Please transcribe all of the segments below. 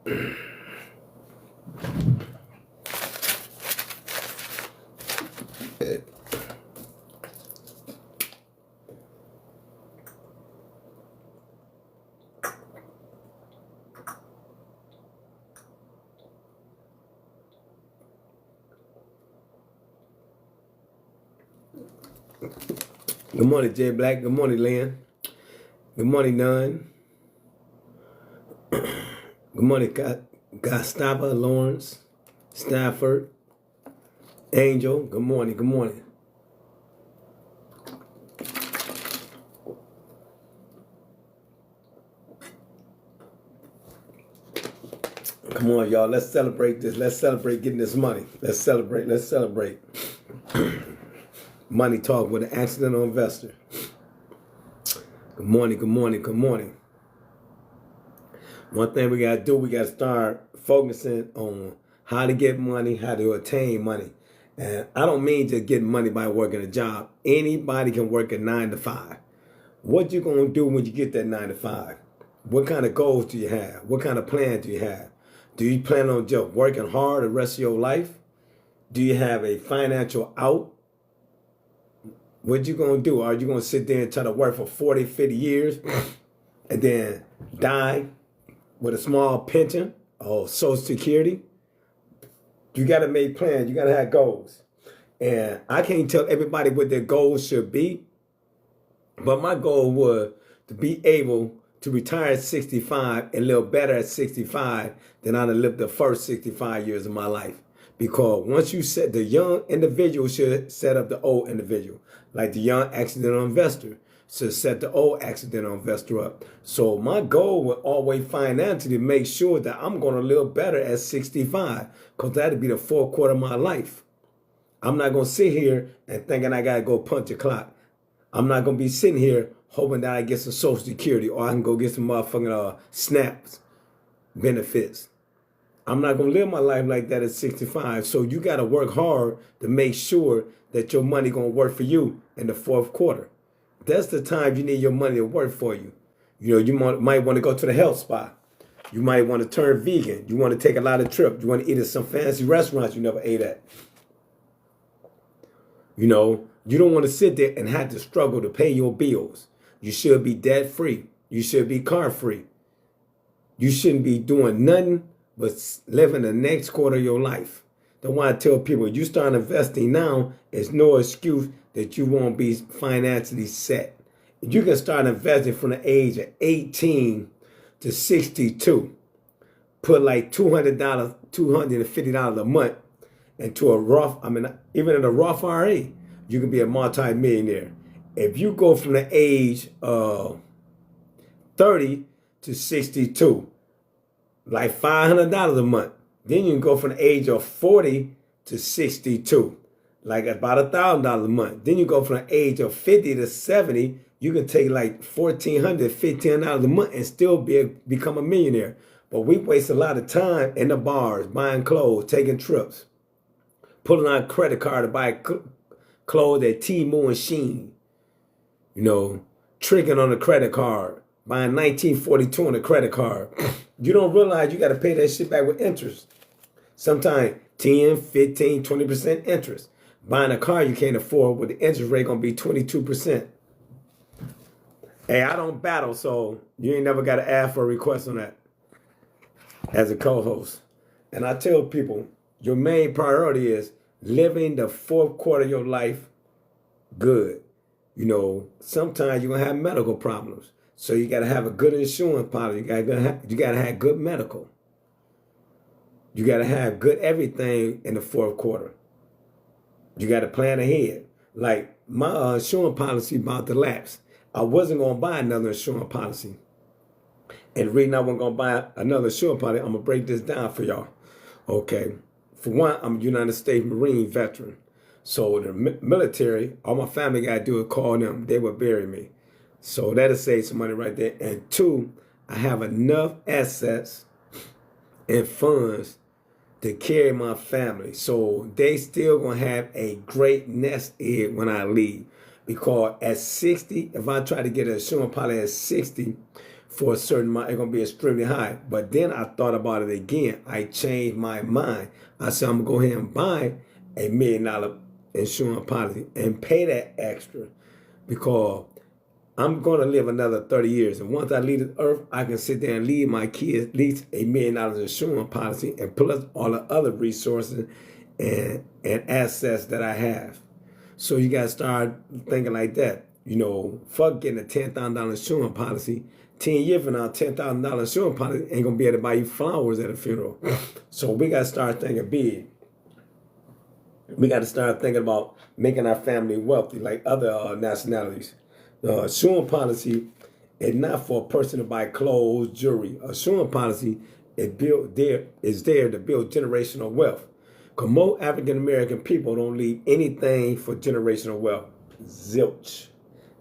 Good morning, Jay Black. Good morning, Lynn. Good morning, Nunn. Good morning, Gustava, Lawrence, Stafford, Angel. Good morning. Good morning. Come on, y'all. Let's celebrate this. Let's celebrate getting this money. Let's celebrate. Let's celebrate. Money Talk with an accidental investor. Good morning. Good morning. Good morning. One thing we got to do, we got to start focusing on how to get money, how to attain money. And I don't mean just getting money by working a job. Anybody can work a 9 to 5. What you going to do when you get that 9 to 5? What kind of goals do you have? What kind of plan do you have? Do you plan on just working hard the rest of your life? Do you have a financial out? What you going to do? Are you going to sit there and try to work for 40, 50 years and then die with a small pension or Social Security? You got to make plans. You got to have goals. And I can't tell everybody what their goals should be, but my goal was to be able to retire at 65 and live better at 65 than I'd have lived the first 65 years of my life. Because once you set the young individual should set up the old individual, like the young accidental investor should set the old accidental investor up. So my goal was always financially make sure that I'm going to live better at 65, because that'll be the fourth quarter of my life. I'm not going to sit here and thinking I got to go punch a clock. I'm not going to be sitting here hoping that I get some Social Security or I can go get some motherfucking SNAPs benefits. I'm not going to live my life like that at 65. So you got to work hard to make sure that your money going to work for you in the fourth quarter. That's the time you need your money to work for you. You know, you might want to go to the health spa. You might want to turn vegan. You want to take a lot of trips. You want to eat at some fancy restaurants you never ate at. You know, you don't want to sit there and have to struggle to pay your bills. You should be debt free. You should be car free. You shouldn't be doing nothing but living the next quarter of your life. That's why I tell people, you start investing now, it's no excuse that you won't be financially set. You can start investing from the age of 18 to 62. Put like $200, $250 a month into a Roth, even in a Roth IRA, you can be a multi-millionaire. If you go from the age of 30 to 62, like $500 a month. Then you can go from the age of 40 to 62, like about $1,000 a month. Then you go from the age of 50 to 70, you can take like $1,400, $1,500 a month and still become a millionaire. But we waste a lot of time in the bars, buying clothes, taking trips, pulling out a credit card to buy clothes at Temu and Shein, you know, tricking on the credit card, buying 1942 on the credit card. You don't realize you got to pay that shit back with interest. Sometimes 10, 15, 20% interest. Buying a car you can't afford with the interest rate going to be 22%. Hey, I don't battle, so you ain't never got to ask for a request on that as a co-host. And I tell people, your main priority is living the fourth quarter of your life good. You know, sometimes you're going to have medical problems. So you got to have a good insurance policy. You got to have good medical. You got to have good everything in the fourth quarter. You got to plan ahead. Like my insurance policy about to lapse. I wasn't going to buy another insurance policy. And the reason I wasn't going to buy another insurance policy, I'm going to break this down for y'all. Okay. For one, I'm a United States Marine veteran. So the military, all my family got to do is call them. They will bury me. So that'll save some money right there. And two, I have enough assets and funds to carry my family. So they still going to have a great nest egg when I leave. Because at 60, if I try to get an insurance policy at 60, for a certain amount, it's going to be extremely high. But then I thought about it again. I changed my mind. I said, I'm going to go ahead and buy a $1 million insurance policy and pay that extra because I'm going to live another 30 years. And once I leave the earth, I can sit there and leave my kids at least $1 million insurance policy and plus all the other resources and assets that I have. So you got to start thinking like that. You know, fuck getting a $10,000 insurance policy. 10 years from now, $10,000 insurance policy ain't going to be able to buy you flowers at a funeral. So we got to start thinking big. We got to start thinking about making our family wealthy like other nationalities. The insurance policy is not for a person to buy clothes, jewelry. Insurance policy is there to build generational wealth. Because most African American people don't leave anything for generational wealth. Zilch.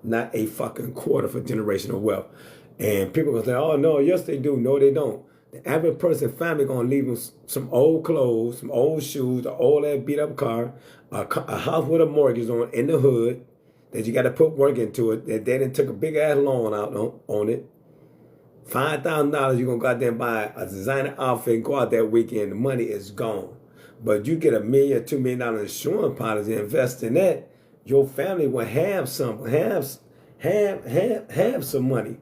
Not a fucking quarter for generational wealth. And people gonna say, oh no, yes they do. No, they don't. The average person family gonna leave them some old clothes, some old shoes, an old ass beat up car, a house with a mortgage on in the hood that you got to put work into it. That they done took a big ass loan out on it. $5,000 you're gonna go out there and buy a designer outfit and go out that weekend. The money is gone. But you get $1 million, $2 million insurance policy, invest in that. Your family will have some money.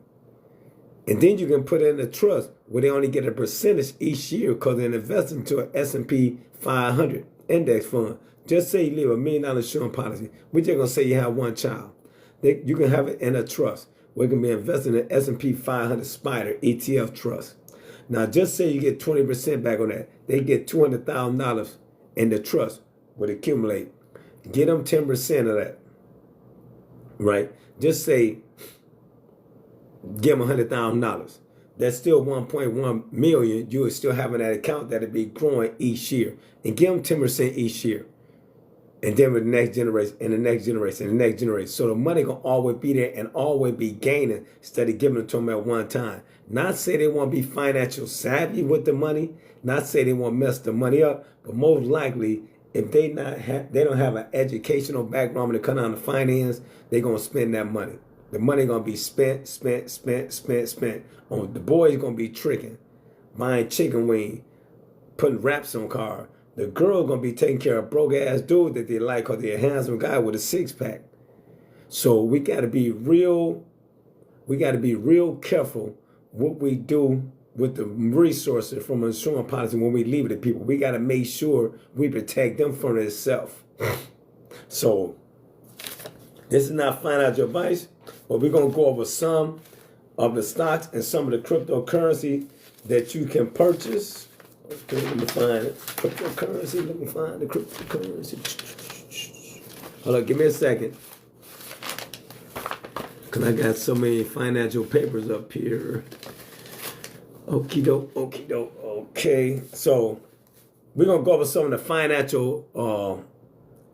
And then you can put it in a trust where they only get a percentage each year because they're investing into an S&P 500 index fund. Just say you leave $1 million insurance policy. We're just going to say you have one child. You can have it in a trust where it can be invested in an S&P 500 SPDR ETF trust. Now, just say you get 20% back on that. They get $200,000 in the trust would accumulate. Get them 10% of that, right? Just say, give them $100,000. That's still 1.1 million. You would still have in that account that'd be growing each year. And give them 10% each year. And then with the next generation, and the next generation, and the next generation. So the money gonna always be there and always be gaining instead of giving it to them at one time. Not say they want to be financial savvy with the money. Not say they want to mess the money up. But most likely, if they don't have an educational background when it comes down to finance, they're gonna spend that money. The money gonna be spent. The boys gonna be tricking, buying chicken wing, putting wraps on cars. The girl gonna be taking care of broke ass dude that they like because they're a handsome guy with a 6-pack. So we gotta be real. We gotta be real careful what we do with the resources from insurance policy when we leave it to people. We gotta make sure we protect them from themselves. So this is not financial advice, but we're gonna go over some of the stocks and some of the cryptocurrency that you can purchase. Okay, let me find it. Cryptocurrency, let me find the cryptocurrency. Hold on, give me a second. Because I got so many financial papers up here. Okie doke. Okay, so we're going to go over some of the financial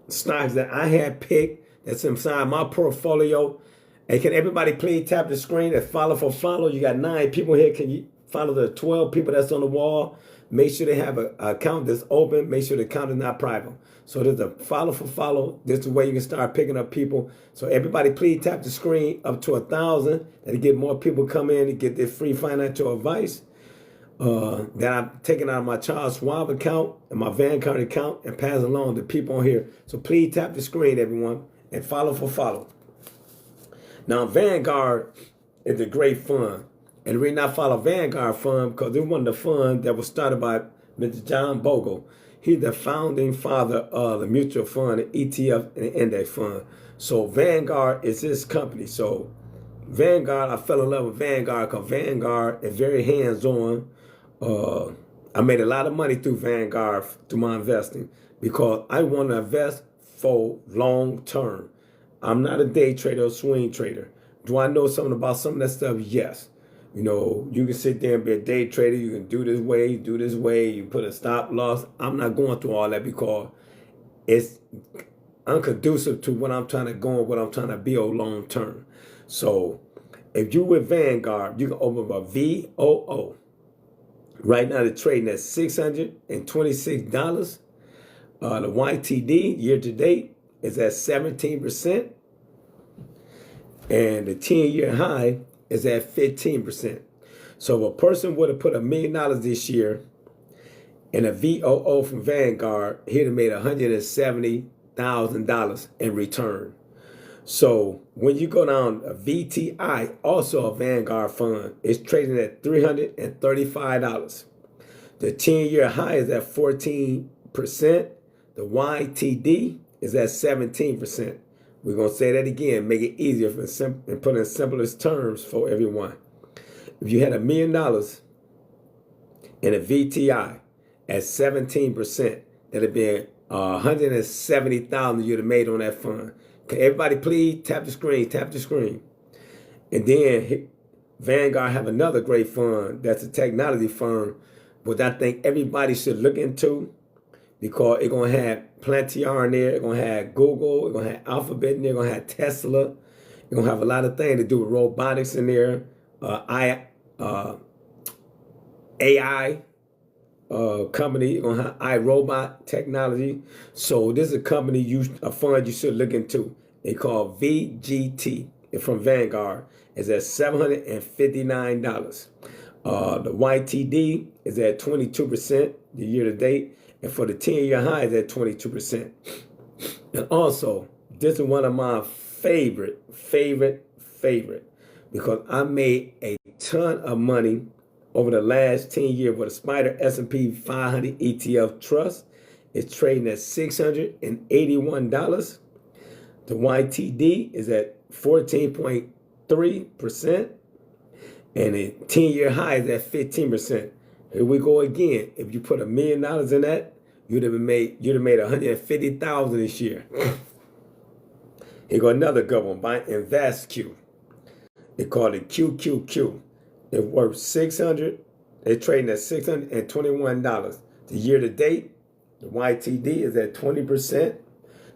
stocks that I had picked that's inside my portfolio. And can everybody please tap the screen and follow for follow? You got 9 people here. Can you follow the 12 people that's on the wall? Make sure they have an account that's open. Make sure the account is not private. So there's a follow for follow. This is where you can start picking up people. So everybody please tap the screen up to 1,000. That'll get more people come in and get this free financial advice that I'm taking out of my Charles Schwab account and my Vanguard account and pass along to people on here. So please tap the screen, everyone, and follow for follow. Now, Vanguard is a great fund. And the reason I follow Vanguard Fund because it was one of the funds that was started by Mr. John Bogle. He's the founding father of the mutual fund, the ETF, and the index fund. So Vanguard is his company. So Vanguard, I fell in love with Vanguard because Vanguard is very hands-on. I made a lot of money through Vanguard through my investing because I want to invest for long term. I'm not a day trader or swing trader. Do I know something about some of that stuff? Yes. You know, you can sit there and be a day trader. You can do this way, you put a stop loss. I'm not going through all that because it's unconducive to what I'm trying to go and what I'm trying to build long term. So if you with Vanguard, you can open up a VOO. Right now they're trading at $626. The YTD year to date is at 17%. And the 10-year high is at 15%. So if a person would have put $1 million this year in a VOO from Vanguard, he'd have made $170,000 in return. So when you go down a VTI, also a Vanguard fund, it's trading at $335. The 10-year high is at 14%. The YTD is at 17%. We're going to say that again, make it easier and put in simplest terms for everyone. If you had $1 million in a VTI at 17%, that'd be $170,000 you'd have made on that fund. Okay, everybody please tap the screen, tap the screen. And then Vanguard have another great fund that's a technology fund, which I think everybody should look into because it's going to have Palantir in there, it's going to have Google, it's going to have Alphabet in there, it's going to have Tesla, it's going to have a lot of things to do with robotics in there, AI company, it's going to have iRobot technology. So this is a company, a fund you should look into. They call VGT. It's from Vanguard. It's at $759. The YTD is at 22% the year to date. And for the 10-year high is at 22%. And also, this is one of my favorite, because I made a ton of money over the last 10 years with a Spider S&P 500 ETF Trust. It's trading at $681. The YTD is at 14.3%. And the 10-year high is at 15%. Here we go again. If you put $1 million in that, you'd have made $150,000 this year. Here go another good one by InvestQ. They call it QQQ. It's worth $600. They're trading at $621. The year to date, the YTD is at 20%.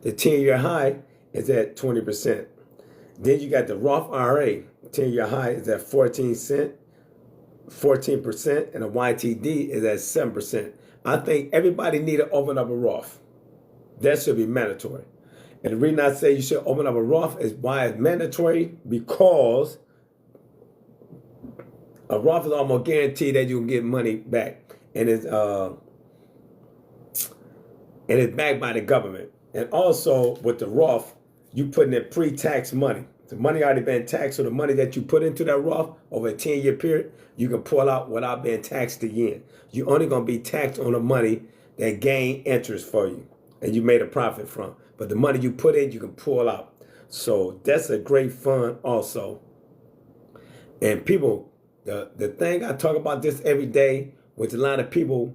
The 10-year high is at 20%. Then you got the Roth IRA. 10-year high is at 14%, and the YTD is at 7%. I think everybody need to open up a Roth. That should be mandatory. And the reason I say you should open up a Roth is why it's mandatory, because a Roth is almost guaranteed that you can get money back, and it's backed by the government. And also with the Roth, you putting in pre-tax money. The money already been taxed, so the money that you put into that Roth over a 10-year period, you can pull out without being taxed again. You're only going to be taxed on the money that gain interest for you and you made a profit from. But the money you put in, you can pull out. So that's a great fund also. And people, the thing I talk about this every day, which a lot of people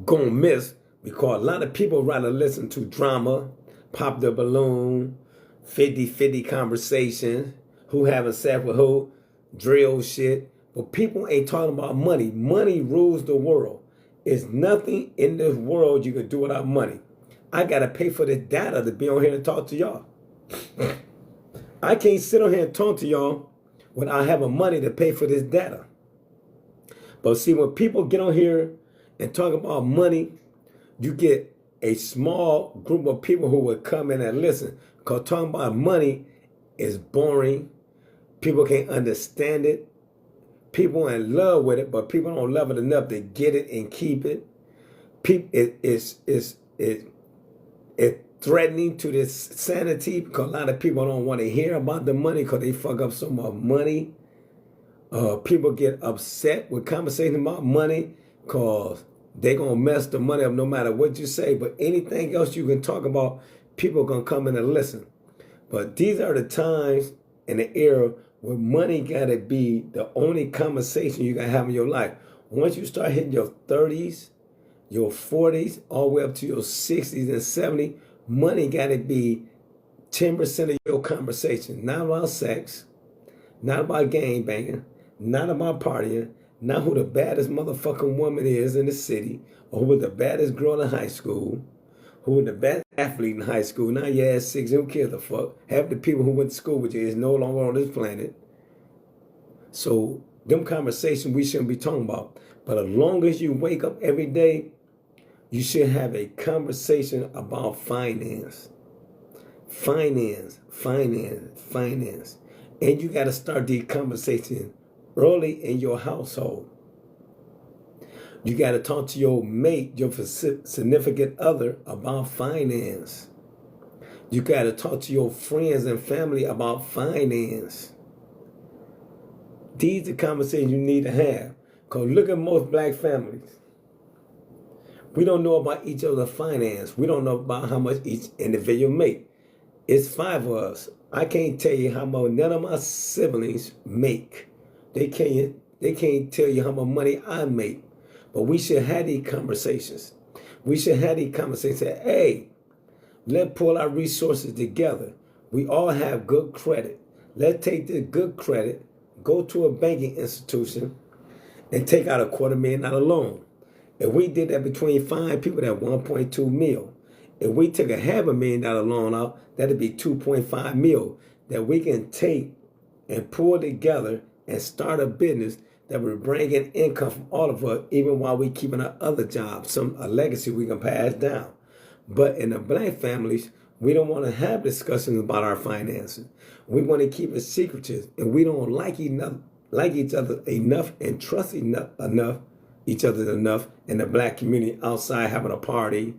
gonna miss, because a lot of people rather listen to drama, pop the balloon, 50-50 conversation, who haven't sex with who, drill shit. But people ain't talking about money. Money rules the world. There's nothing in this world you can do without money. I got to pay for this data to be on here and talk to y'all. I can't sit on here and talk to y'all without having money to pay for this data. But see, when people get on here and talk about money, you get a small group of people who will come in and listen. Because talking about money is boring. People can't understand it. People are in love with it, but people don't love it enough to get it and keep it. It's threatening to this sanity, because a lot of people don't want to hear about the money because they fuck up so much money. People get upset with conversating about money because they're going to mess the money up no matter what you say. But anything else you can talk about, people are going to come in and listen. But these are the times in the era where money got to be the only conversation you got to have in your life. Once you start hitting your 30s, your 40s, all the way up to your 60s and 70s, money got to be 10% of your conversation. Not about sex, not about gang banging, not about partying, not who the baddest motherfucking woman is in the city, or who was the baddest girl in high school, who was the best athlete in high school. Now you ask 6, who cares the fuck? Half the people who went to school with you is no longer on this planet. So them conversations we shouldn't be talking about. But as long as you wake up every day, you should have a conversation about finance. Finance. And you got to start these conversations early in your household. You got to talk to your mate, your significant other, about finance. You got to talk to your friends and family about finance. These are conversations you need to have. Because look at most black families. We don't know about each other's finance. We don't know about how much each individual make. It's 5 of us. I can't tell you how much none of my siblings make. They can't tell you how much money I make. But we should have these conversations. We should have these conversations. Say, hey, let's pull our resources together. We all have good credit. Let's take this good credit, go to a banking institution, and take out $250,000 loan. If we did that between 5 people, that's 1.2 mil. If we took a $500,000 loan out, that'd be 2.5 mil that we can take and pull together and start a business that will bring in income from all of us, even while we keeping our other jobs, a legacy we can pass down. But in the black families, we don't want to have discussions about our finances. We want to keep it secretive, and we don't like each other enough and trust each other enough in the black community outside having a party,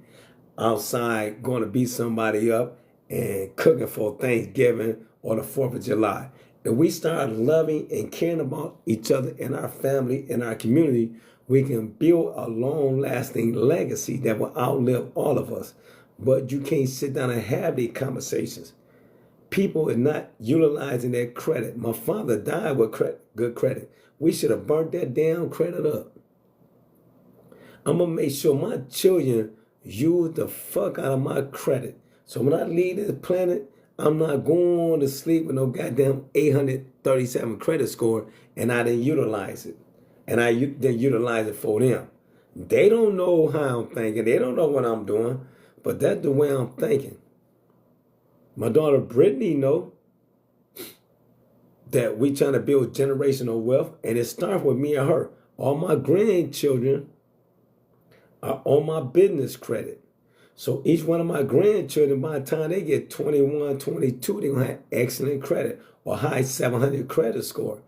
outside going to beat somebody up and cooking for Thanksgiving or the 4th of July. If we start loving and caring about each other in our family, in our community, we can build a long-lasting legacy that will outlive all of us. But you can't sit down and have these conversations. People are not utilizing their credit. My father died with good credit. We should have burnt that damn credit up. I'm going to make sure my children use the fuck out of my credit. So when I leave this planet, I'm not going to sleep with no goddamn 837 credit score and I didn't utilize it. And I didn't utilize it for them. They don't know how I'm thinking. They don't know what I'm doing. But that's the way I'm thinking. My daughter Brittany know that we trying to build generational wealth. And it starts with me and her. All my grandchildren are on my business credit. So each one of my grandchildren, by the time they get 21, 22, they're going to have excellent credit or high 700 credit score.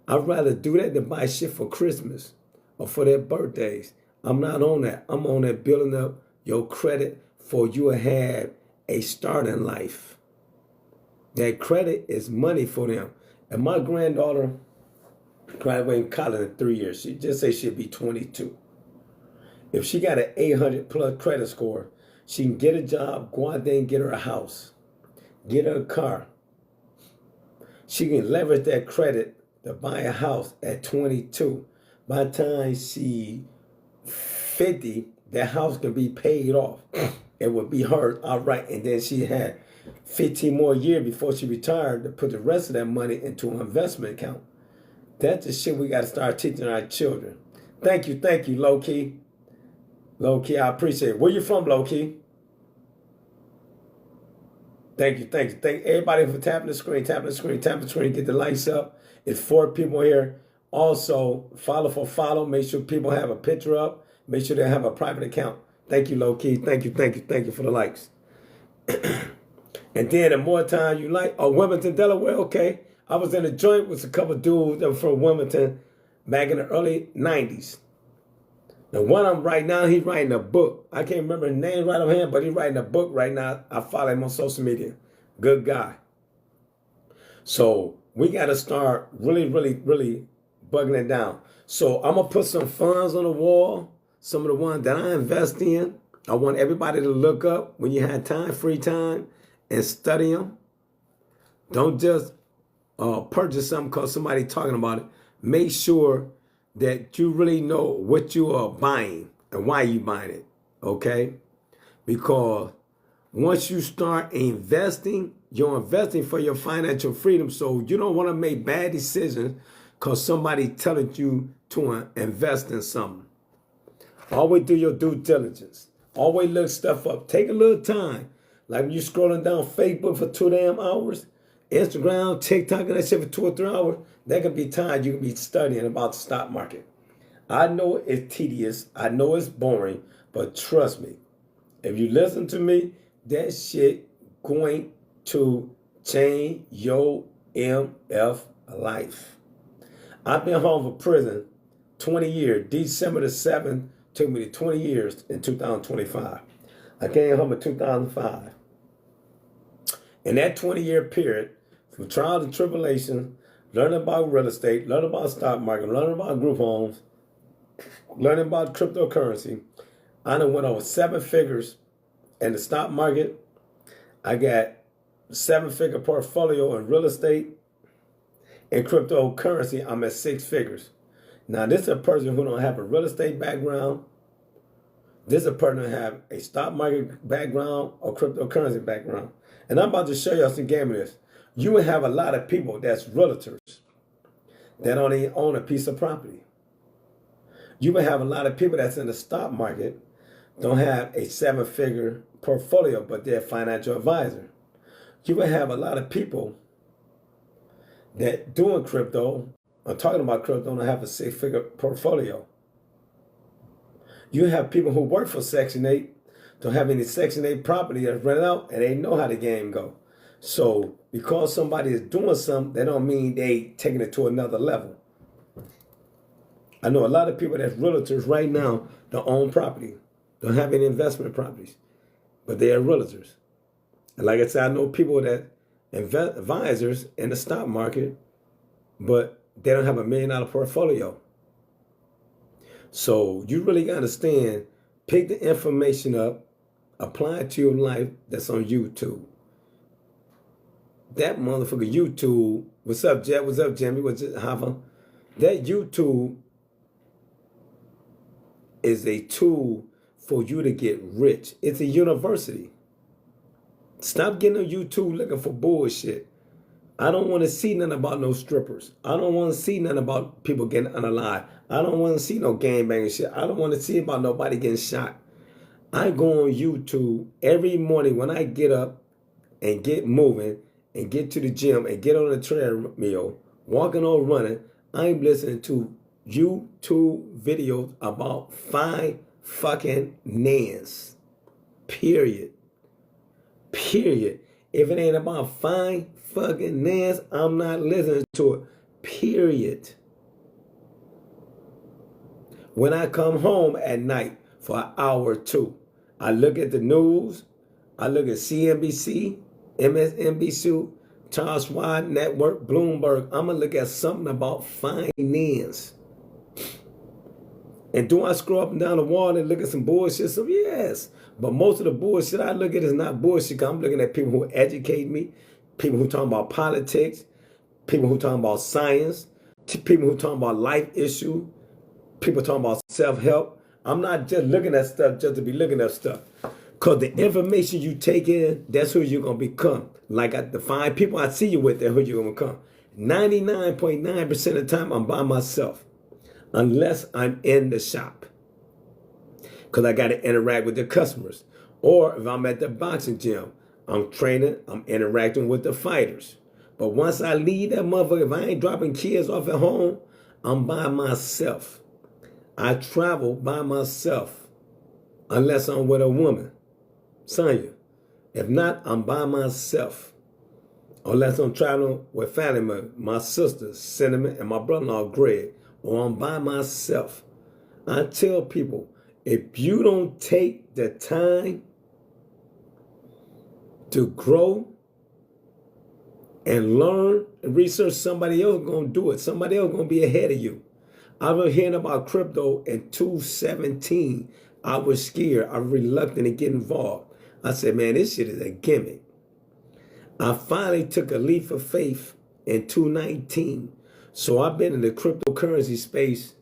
I'd rather do that than buy shit for Christmas or for their birthdays. I'm not on that. I'm on that building up your credit for you to have a start in life. That credit is money for them. And my granddaughter graduated college in 3 years. She just say she'll be 22. If she got an 800 plus credit score, she can get a job, go out there and get her a house, get her a car. She can leverage that credit to buy a house at 22. By the time she 50, that house can be paid off. It would be hers outright. And then she had 15 more years before she retired to put the rest of that money into an investment account. That's the shit we got to start teaching our children. Thank you, Low Key. Low Key, I appreciate it. Where you from, Low Key? Thank you. Thank everybody for tapping the screen, get the lights up. It's 4 people here. Also, follow. Make sure people have a picture up. Make sure they have a private account. Thank you, Low Key. Thank you for the likes. And then the more time you like, Wilmington, Delaware, okay. I was in a joint with a couple dudes that were from Wilmington back in the early 90s. The one I'm right now, he's writing a book. I can't remember his name right offhand, but he's writing a book right now. I follow him on social media. Good guy. So we got to start really bugging it down. So I'm going to put some funds on the wall, some of the ones that I invest in. I want everybody to look up when you have time, free time, and study them. Don't just purchase something because somebody talking about it. Make sure that you really know what you are buying and why you buying it, okay? Because once you start investing, you're investing for your financial freedom. So you don't want to make bad decisions because somebody telling you to invest in something. Always do your due diligence. Always look stuff up. Take a little time. Like when you're scrolling down Facebook for 2 damn hours, Instagram, TikTok, and that shit for 2 or 3 hours, that could be time you can be studying about the stock market. I know it's tedious. I know it's boring, but trust me, if you listen to me, that shit going to change your MF life. I've been home from prison 20 years. December the 7th took me to 20 years in 2025. I came home in 2005. In that 20-year period, from trials and tribulations, learning about real estate, learning about stock market, learning about group homes, learning about cryptocurrency, I done went over 7 figures in the stock market. I got 7-figure portfolio in real estate. In cryptocurrency, I'm at 6 figures. Now, this is a person who don't have a real estate background. This is a person who have a stock market background or cryptocurrency background. And I'm about to show you some game of this. You will have a lot of people that's realtors that only own a piece of property. You will have a lot of people that's in the stock market, don't have a 7-figure portfolio, but they're a financial advisor. You will have a lot of people that doing crypto, I'm talking about crypto, don't have a 6-figure portfolio. You have people who work for Section 8, don't have any Section 8 property that's rented out, and they know how the game go. So because somebody is doing something, that don't mean they taking it to another level. I know a lot of people that's realtors right now don't own property, don't have any investment properties, but they are realtors. And like I said, I know people that advisors in the stock market, but they don't have $1 million portfolio. So you really got to understand, pick the information up, apply it to your life that's on YouTube. That motherfucker YouTube, what's up, Jet? What's up, Jimmy? What's it, Hava? That YouTube is a tool for you to get rich. It's a university. Stop getting on YouTube looking for bullshit. I don't want to see nothing about no strippers. I don't want to see nothing about people getting unalive. I don't want to see no gangbanging shit. I don't want to see about nobody getting shot. I go on YouTube every morning when I get up and get moving and get to the gym and get on the treadmill, walking or running. I'm listening to YouTube videos about 5 fucking nans. Period. Period. If it ain't about 5 fucking nans, I'm not listening to it. Period. When I come home at night for an hour or two, I look at the news. I look at CNBC, MSNBC, Charles Schwab Network, Bloomberg. I'm going to look at something about finance. And do I scroll up and down the wall and look at some bullshit? So yes. But most of the bullshit I look at is not bullshit. I'm looking at people who educate me, people who talk about politics, people who talk about science, people who talk about life issue, people talking about self-help. I'm not just looking at stuff just to be looking at stuff. Because the information you take in, that's who you're going to become. Like the 5 people I see you with, they're who you're going to become. 99.9% of the time, I'm by myself. Unless I'm in the shop. Because I got to interact with the customers. Or if I'm at the boxing gym, I'm training, I'm interacting with the fighters. But once I leave that motherfucker, if I ain't dropping kids off at home, I'm by myself. I travel by myself. Unless I'm with a woman. Sonya. If not, I'm by myself. Unless I'm traveling with family members, my sister, Cinnamon, and my brother-in-law, Greg. Or I'm by myself. I tell people, if you don't take the time to grow and learn and research, somebody else is going to do it. Somebody else is going to be ahead of you. I was hearing about crypto in 2017. I was scared. I was reluctant to get involved. I said, man, this shit is a gimmick. I finally took a leap of faith in 2019. So I've been in the cryptocurrency space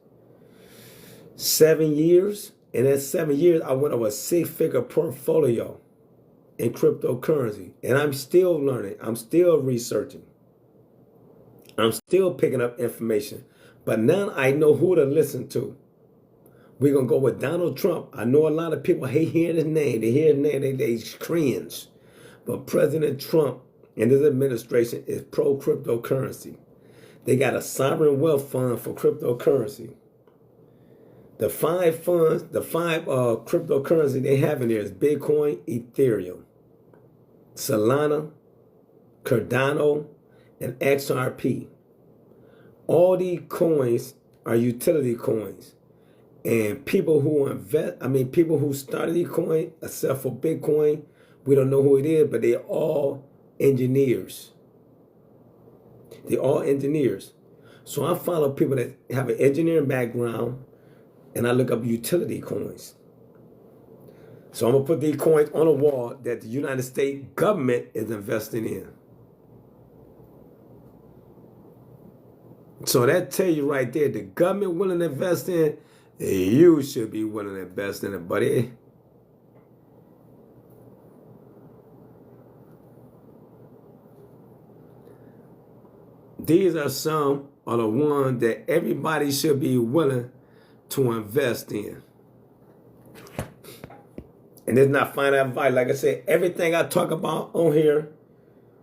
7 years. And in 7 years, I went over a 6-figure portfolio in cryptocurrency. And I'm still learning. I'm still researching. I'm still picking up information. But now I know who to listen to. We're going to go with Donald Trump. I know a lot of people hate hearing his name. They hear his name, they cringe. But President Trump and his administration is pro-cryptocurrency. They got a sovereign wealth fund for cryptocurrency. The 5 funds, the 5 cryptocurrency they have in there is Bitcoin, Ethereum, Solana, Cardano, and XRP. All these coins are utility coins. And people who people who started these coins, except for Bitcoin, we don't know who it is, but they're all engineers. They're all engineers. So I follow people that have an engineering background, and I look up utility coins. So I'm going to put these coins on a wall that the United States government is investing in. So that tell you right there, the government willing to invest in, you should be willing to invest in it, buddy. These are some of the ones that everybody should be willing to invest in. And it's not finite advice. Like I said, everything I talk about on here,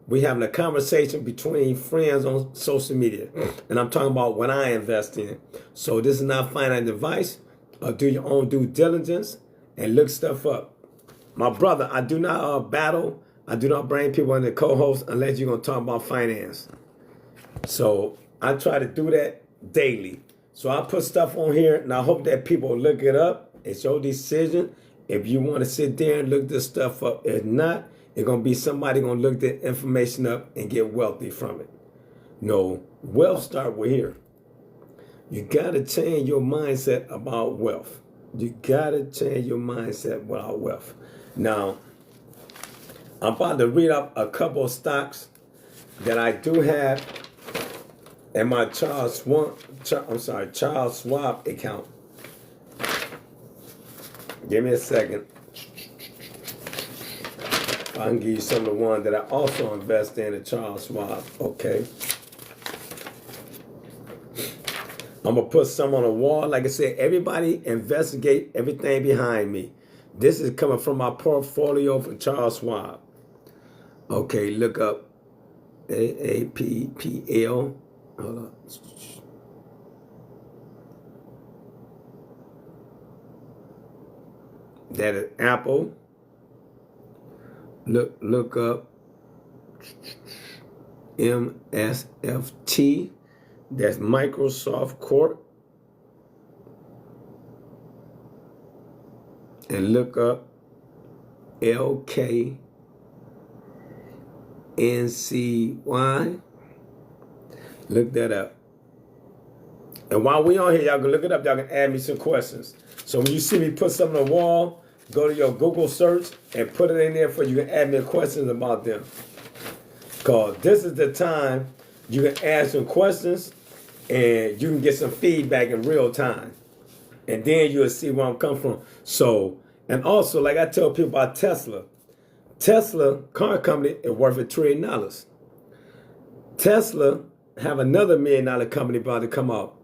we having a conversation between friends on social media. And I'm talking about what I invest in. So this is not finite advice. Do your own due diligence and look stuff up. My brother, I do not battle. I do not bring people in the co-host unless you're going to talk about finance. So I try to do that daily. So I put stuff on here, and I hope that people look it up. It's your decision. If you want to sit there and look this stuff up, if not, it's going to be somebody going to look the information up and get wealthy from it. No, wealth start with here. You got to change your mindset about wealth. You got to change your mindset about wealth. Now, I'm about to read up a couple of stocks that I do have in my Charles Schwab account. Give me a second. I can give you some of the ones that I also invest in at Charles Schwab. Okay. I'm going to put some on the wall. Like I said, everybody investigate everything behind me. This is coming from my portfolio from Charles Schwab. Okay, look up AAPPL. Hold on. That is Apple. Look up MSFT. That's Microsoft Corp. And look up LKNCY. Look that up. And while we on here, y'all can look it up. Y'all can add me some questions. So when you see me put something on the wall, go to your Google search and put it in there for you can add me questions about them. Because this is the time you can ask some questions and you can get some feedback in real time. And then you'll see where I'm coming from. So, and also, like I tell people about Tesla. Tesla, car company, is worth $1 trillion. Tesla have another $1 million company about to come out.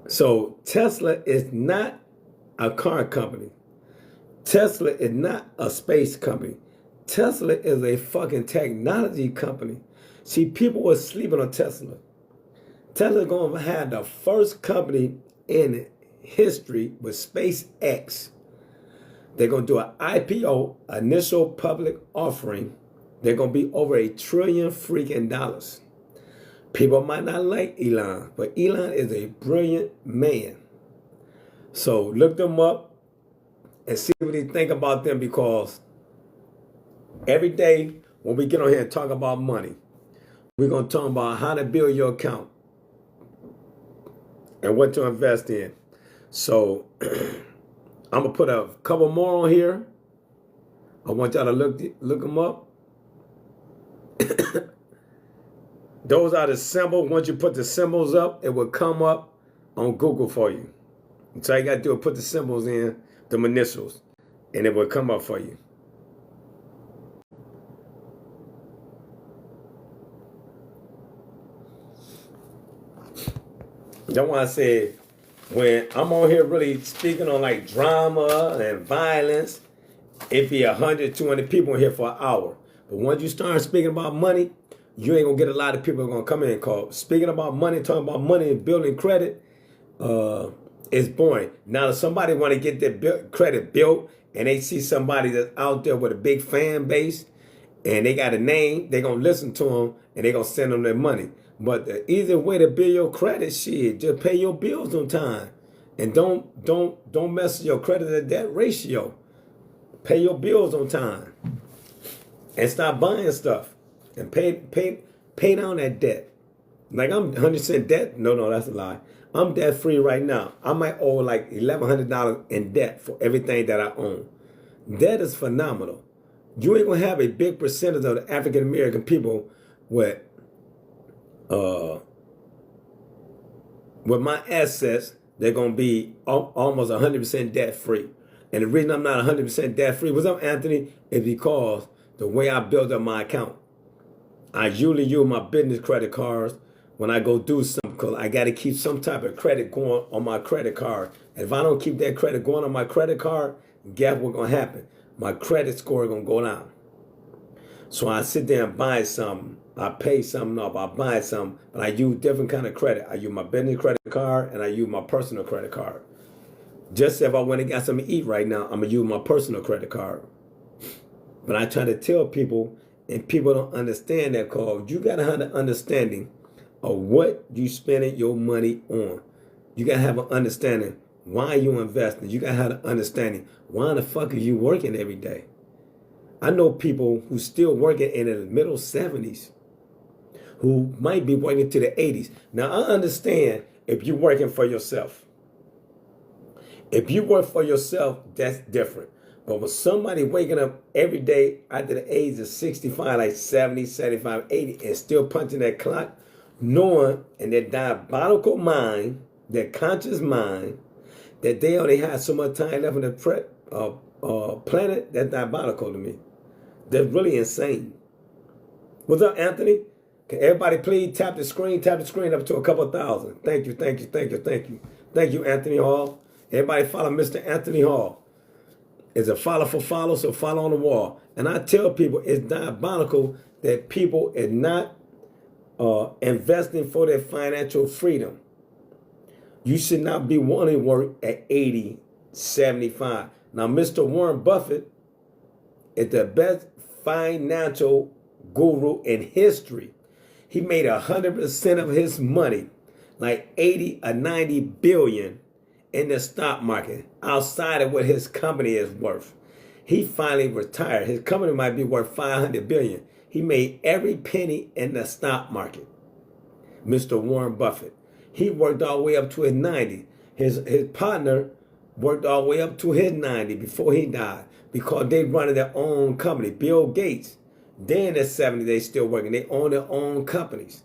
So Tesla is not a car company. Tesla is not a space company. Tesla is a fucking technology company. See, people were sleeping on Tesla. Tesla going to have the first company in history with SpaceX. They're going to do an IPO, initial public offering. They're going to be over $1 trillion freaking dollars. People might not like Elon, but Elon is a brilliant man. So look them up and see what you think about them, because every day when we get on here and talk about money, we're going to talk about how to build your account and what to invest in. So I'm going to put a couple more on here. I want y'all to look them up. Those are the symbols. Once you put the symbols up, it will come up on Google for you. So all you got to do is put the symbols in, the initials, and it will come up for you. That's why I said, when I'm on here really speaking on like drama and violence, it'd be 100, 200 people in here for an hour. But once you start speaking about money, you ain't gonna get a lot of people gonna come in and call. Speaking about money, talking about money and building credit, is boring. Now, if somebody want to get their credit built and they see somebody that's out there with a big fan base and they got a name, they going to listen to them, and they going to send them their money. But the easier way to build your credit, shit, just pay your bills on time. And don't mess with your credit to debt ratio. Pay your bills on time. And stop buying stuff. And pay down that debt. Like I'm 100% debt. No, that's a lie. I'm debt free right now. I might owe like $1,100 in debt for everything that I own. Debt is phenomenal. You ain't gonna have a big percentage of the African American people with my assets. They're gonna be almost 100% debt free. And the reason I'm not 100% debt free, what's up, Anthony, is because the way I built up my account. I usually use my business credit cards when I go do something because I got to keep some type of credit going on my credit card. And if I don't keep that credit going on my credit card, guess what's going to happen? My credit score is going to go down. So I sit there and buy something. I pay something up. I buy something. But I use different kind of credit. I use my business credit card and I use my personal credit card. Just if I went and got something to eat right now, I'm going to use my personal credit card. But I try to tell people, and people don't understand that, because you got to have an understanding of what you spending your money on. You got to have an understanding why you investing. You got to have an understanding why the fuck are you working every day. I know people who still working in the middle 70s who might be working to the 80s. Now, I understand if you're working for yourself. If you work for yourself, that's different. But with somebody waking up every day after the age of 65, like 70, 75, 80, and still punching that clock, knowing in their diabolical mind, their conscious mind, that they only have so much time left on the planet, that's diabolical to me. That's really insane. What's up, Anthony? Can everybody please tap the screen up to a couple thousand. Thank you. Thank you, Anthony Hall. Everybody follow Mr. Anthony Hall. It's a follow for follow, so follow on the wall. And I tell people it's diabolical that people are not investing for their financial freedom. You should not be wanting to work at 80, 75. Now, Mr. Warren Buffett is the best financial guru in history. He made 100% of his money, like 80 or 90 billion, in the stock market, outside of what his company is worth. He finally retired. His company might be worth 500 billion. He made every penny in the stock market. Mr. Warren Buffett. He worked all the way up to his 90. His partner worked all the way up to his 90 before he died, because they run their own company. Bill Gates, they're in their 70s, they still working. They own their own companies.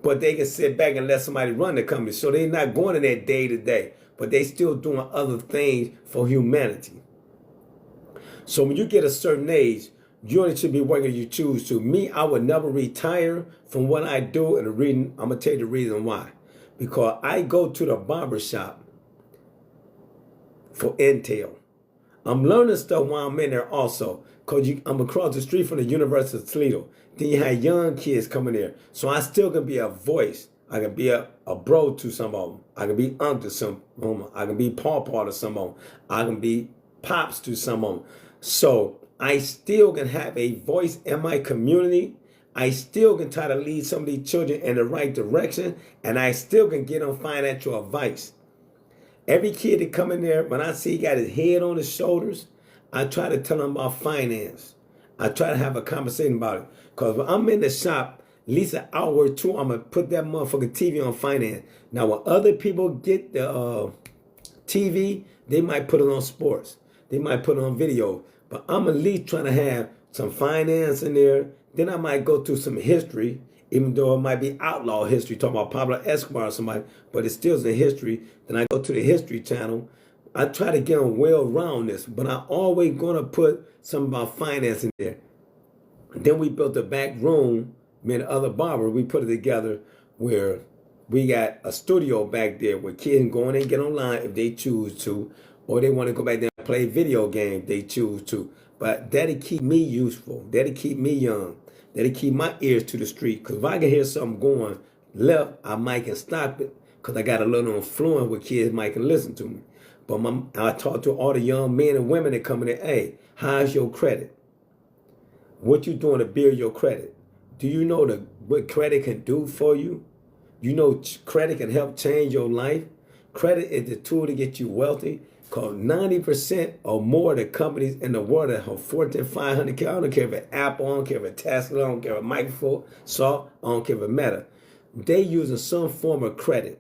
But they can sit back and let somebody run the company. So they're not going in there day to day, but they still doing other things for humanity. So when you get a certain age, you only should be working if you choose to. Me, I would never retire from what I do, and the reason, I'm going to tell you the reason why. Because I go to the barber shop for intel. I'm learning stuff while I'm in there also, because I'm across the street from the University of Toledo. Then you have young kids coming there. So I still can be a voice. I can be a bro to some of them. I can be uncle to some of them. I can be pawpaw to some of them. I can be pops to some of them. So I still can have a voice in my community. I still can try to lead some of these children in the right direction. And I still can get them financial advice. Every kid that come in there, when I see he got his head on his shoulders, I try to tell him about finance. I try to have a conversation about it. Because when I'm in the shop, at least an hour or two, I'm going to put that motherfucking TV on finance. Now, when other people get the TV, they might put it on sports. They might put it on video. But I'm at least trying to have some finance in there. Then I might go through some history, even though it might be outlaw history, talking about Pablo Escobar or somebody, but it's still in history. Then I go to the History Channel. I try to get them well-rounded, but I always going to put something about finance in there. And then we built a back room, me and the other barber, we put it together where we got a studio back there where kids can go in and get online if they choose to, or they want to go back there and play video games, they choose to. But that'll keep me useful. That'll keep me young. That'll keep my ears to the street. Because if I can hear something going left, I might can stop it, because I got a little influence where kids might can listen to me. But I talk to all the young men and women that come in there, hey, how's your credit? What you doing to build your credit? Do you know what credit can do for you? You know credit can help change your life. Credit is the tool to get you wealthy. Because 90% or more of the companies in the world that have Fortune 500, I don't care if it's Apple, I don't care if it's Tesla, I don't care if it's Microsoft, I don't care if it's Meta. They using some form of credit.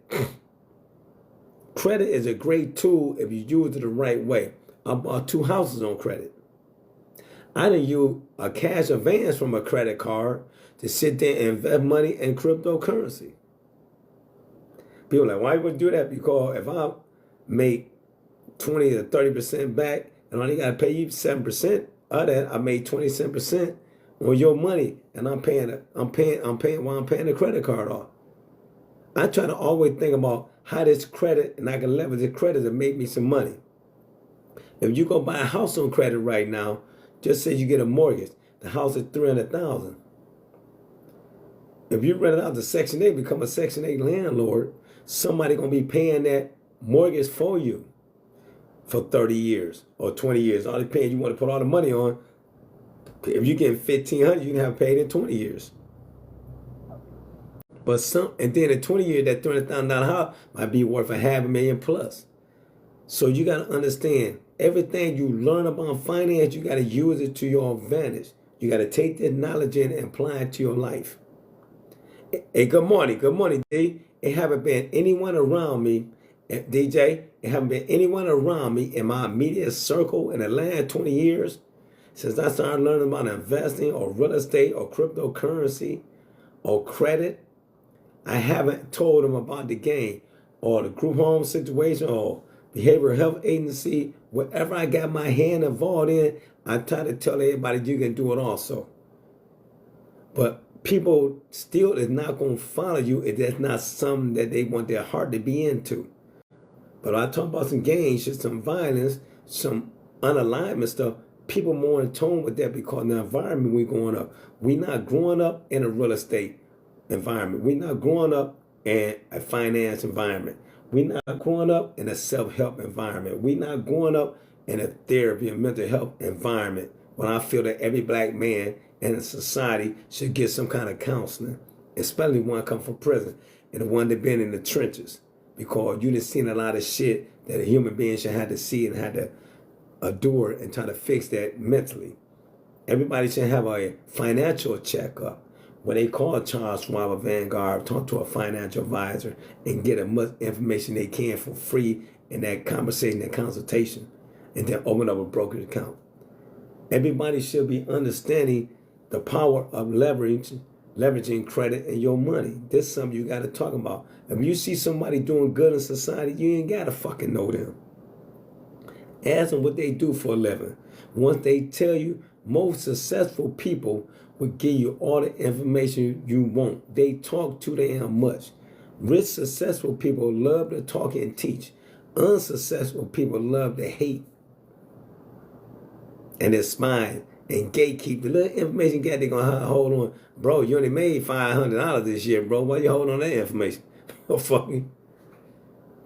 Credit is a great tool if you use it the right way. I bought 2 houses on credit. I didn't use a cash advance from a credit card to sit there and invest money in cryptocurrency. People are like, why would you do that? Because if I make 20 to 30% back and I only got to pay you 7% of that, I made 27% on your money, and I'm paying while I'm paying the credit card off. I try to always think about how this credit, and I can leverage the credit to make me some money. If you go buy a house on credit right now, just say you get a mortgage, the house is $300,000. If you rent it out to Section 8, become a Section 8 landlord, somebody gonna be paying that mortgage for you for 30 years or 20 years. All depends you want to put all the money on. If you get $1,500, you can have paid in 20 years. But and then in 20 years, that $300,000 house might be worth $500,000 plus. So you got to understand, everything you learn about finance, you got to use it to your advantage. You got to take that knowledge in and apply it to your life. Hey, good morning, D. It haven't been anyone around me, DJ. It haven't been anyone around me in my immediate circle in the last 20 years since I started learning about investing or real estate or cryptocurrency or credit. I haven't told them about the game or the group home situation or behavioral health agency. Whatever I got my hand involved in, I try to tell everybody you can do it also. But people still is not going to follow you if that's not something that they want their heart to be into. But I talk about some games, just some violence, some unalignment stuff. People more in tune with that because the environment we're growing up. We're not growing up in a real estate environment. We're not growing up in a finance environment. We're not growing up in a self-help environment. We're not growing up in a therapy and mental health environment when I feel that every black man in a society should get some kind of counseling, especially one come from prison and the one that been in the trenches, because you done seen a lot of shit that a human being should have to see and have to endure and try to fix that mentally. Everybody should have a financial checkup. When they call Charles Schwab or Vanguard, talk to a financial advisor and get as much information they can for free in that conversation, that consultation, and then open up a brokerage account. Everybody should be understanding the power of leveraging credit and your money. This is something you got to talk about. If you see somebody doing good in society, you ain't got to fucking know them. Ask them what they do for a living. Once they tell you, most successful people will give you all the information you want. They talk too damn much. Rich, successful people love to talk and teach. Unsuccessful people love to hate and they're spying and gatekeep. The little information they're gonna hold on. Bro, you only made $500 this year, bro. Why you holding on that information? Don't fuck me.